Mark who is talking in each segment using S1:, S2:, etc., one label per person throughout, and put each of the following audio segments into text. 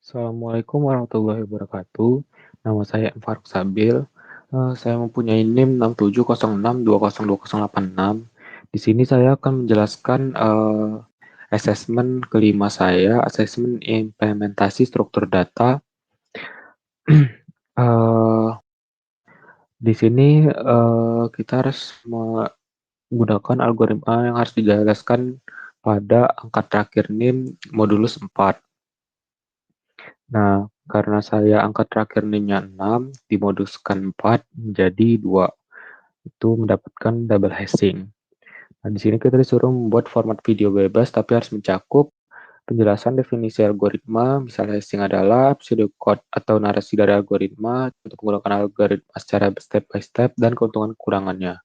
S1: Assalamualaikum warahmatullahi wabarakatuh. Nama saya M. Faruk Sabil. Saya mempunyai NIM 6706202086. Di sini saya akan menjelaskan asesmen kelima saya, asesmen implementasi struktur data. Eh, di sini kita harus menggunakan algoritma yang harus dijelaskan pada angka terakhir NIM modulus 4. Nah, karena saya angka terakhir NIM-nya 6, dimoduskan 4 menjadi 2. Itu mendapatkan double hashing. Nah, di sini kita disuruh membuat format video bebas, tapi harus mencakup penjelasan definisi algoritma, misalnya hashing adalah pseudocode atau narasi dari algoritma, untuk menggunakan algoritma secara step by step, dan keuntungan kekurangannya.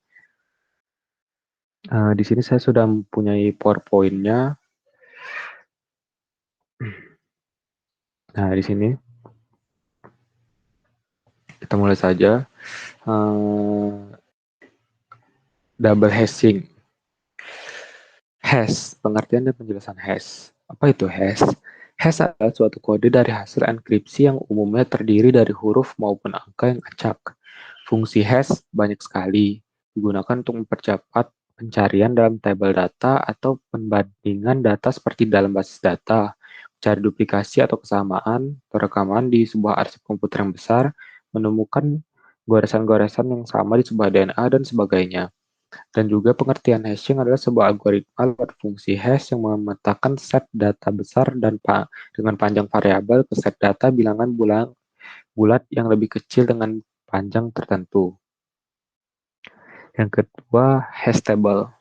S1: Di sini saya sudah mempunyai PowerPoint-nya. Nah, di sini kita mulai saja. Double hashing. Hash, pengertian dan penjelasan hash. Apa itu hash? Hash adalah suatu kode dari hasil enkripsi yang umumnya terdiri dari huruf maupun angka yang acak. Fungsi hash banyak sekali, digunakan untuk mempercepat pencarian dalam tabel data atau pembandingan data seperti dalam basis data, mencari duplikasi atau kesamaan, perekaman di sebuah arsip komputer yang besar, menemukan goresan-goresan yang sama di sebuah DNA, dan sebagainya. Dan juga pengertian hashing adalah sebuah algoritma lewat fungsi hash yang memetakan set data besar dan dengan panjang variabel ke set data bilangan bulat yang lebih kecil dengan panjang tertentu. Yang kedua, hash table.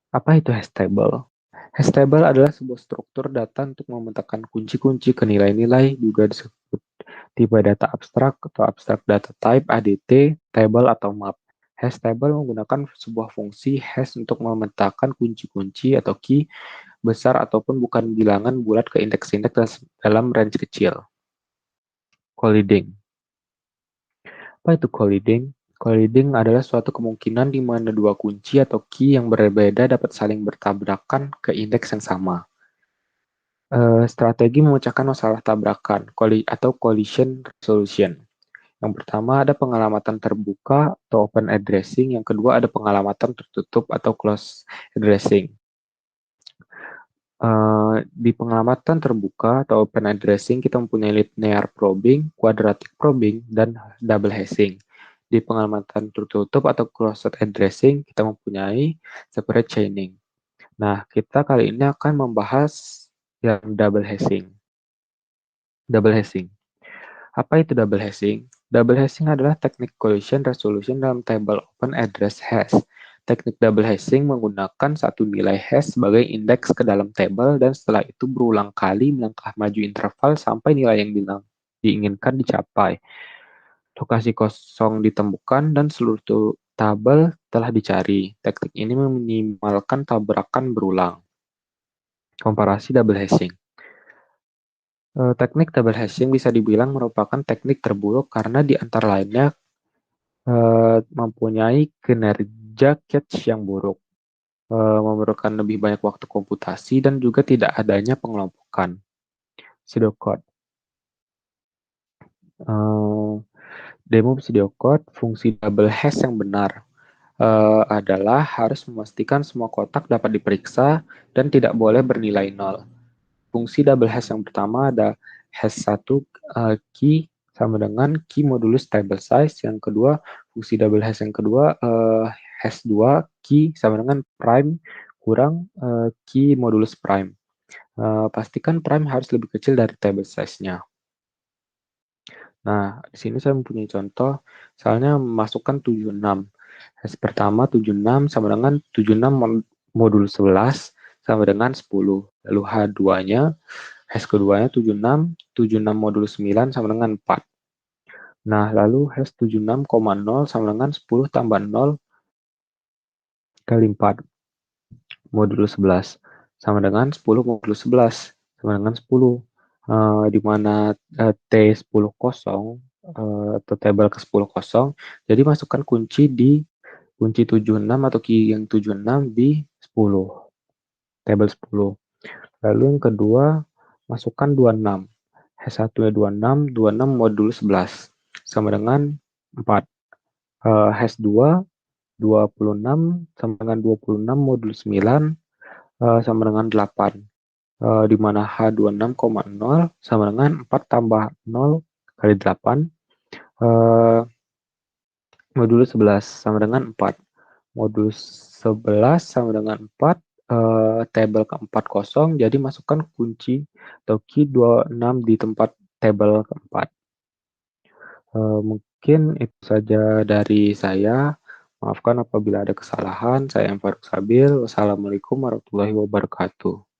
S1: Apa itu hash table? Hash table adalah sebuah struktur data untuk memetakan kunci-kunci ke nilai-nilai, juga disebut tipe data abstrak atau abstract data type ADT, table atau map. Hash table menggunakan sebuah fungsi hash untuk memetakan kunci-kunci atau key besar ataupun bukan bilangan bulat ke indeks-indeks dalam range kecil. Colliding. Apa itu colliding? Colliding adalah suatu kemungkinan di mana dua kunci atau key yang berbeda dapat saling bertabrakan ke indeks yang sama. Strategi memecahkan masalah tabrakan atau collision resolution. Yang pertama ada pengalamatan terbuka atau open addressing, yang kedua ada pengalamatan tertutup atau close addressing. Di pengalamatan terbuka atau open addressing kita mempunyai linear probing, quadratic probing, dan double hashing. Di pengalamatan tertutup atau closed addressing kita mempunyai separate chaining. Nah, kita kali ini akan membahas yang double hashing. Double hashing. Apa itu double hashing? Double hashing adalah teknik collision resolution dalam table open address hash. Teknik double hashing menggunakan satu nilai hash sebagai indeks ke dalam table dan setelah itu berulang kali melangkah maju interval sampai nilai yang diinginkan dicapai. Lokasi kosong ditemukan dan seluruh tabel telah dicari. Teknik ini meminimalkan tabrakan berulang. Komparasi double hashing. Teknik double hashing bisa dibilang merupakan teknik terburuk karena di antara lainnya mempunyai kinerja cache yang buruk, memerlukan lebih banyak waktu komputasi, dan juga tidak adanya pengelompokan. Pseudocode. Demo pseudocode, fungsi double hash yang benar adalah harus memastikan semua kotak dapat diperiksa dan tidak boleh bernilai 0. Fungsi double hash yang pertama ada hash 1 key sama dengan key modulus table size. Yang kedua, fungsi double hash yang kedua hash 2 key sama dengan prime kurang key modulus prime. Pastikan prime harus lebih kecil dari table size-nya. Nah, di sini saya mempunyai contoh, misalnya masukkan 76. Hash pertama 76 sama dengan 76 modulus 11 sama dengan 10. Lalu H2-nya, hash keduanya 76, 76 modulus 9 sama dengan 4. Nah, lalu hash 76,0 sama dengan 10 tambah 0 kali 4 modulus 11 sama dengan 10 modulus 11 sama dengan 10. Di mana T10 kosong atau table ke 10 kosong, jadi masukkan kunci di kunci 76 atau key yang 76 di 10, table 10. Lalu yang kedua, masukkan 26. hash 1-nya 26 modul 11 sama dengan 4. Hash 2 26 sama dengan 26 modul 9 sama dengan 8. Di mana H26,0 sama dengan 4 tambah 0 kali 8 modul 11 sama dengan 4. Modul 11 sama dengan 4, tabel keempat kosong, jadi masukkan kunci atau key 26 di tempat tabel keempat. Mungkin itu saja dari saya. Maafkan apabila ada kesalahan. Saya M. Faruk Sabil. Wassalamualaikum warahmatullahi wabarakatuh.